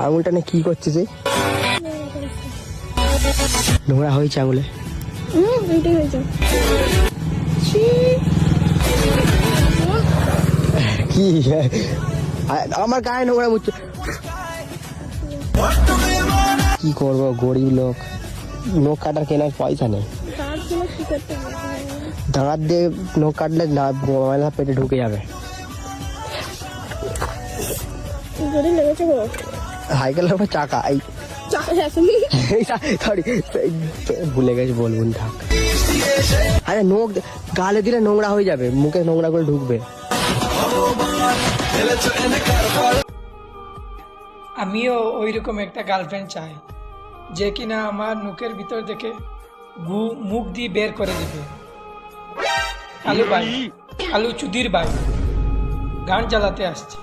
আঙুলটা নিয়ে কি করছিস এই? নোংরা হয়েছে আঙুলে? এইটাই হয়েছে। কি আমার গায়ে নোংরা মুচ্ছে। কি করবো, গরিব লোক, নখ কাটার কেনার পয়সা নেই। দাঁত দিয়ে নখ কাটলে না ময়লা পেটে ঢুকে যাবে। সাইকেলের উপর চাকা, এই সরি ভুলে গেছি বলবুন, থাক। আরে নখ গালে দিলে নোংরা হয়ে যাবে, মুখে নোংরা করে ঢুকবে। আমিও ওইরকম একটা গার্লফ্রেন্ড চাই, যে কিনা আমার মুখের ভিতর থেকে মুখ দিয়ে বের করে দিবে। কালু ভাই, কালু চুদির ভাই গান চালাতে আসছে।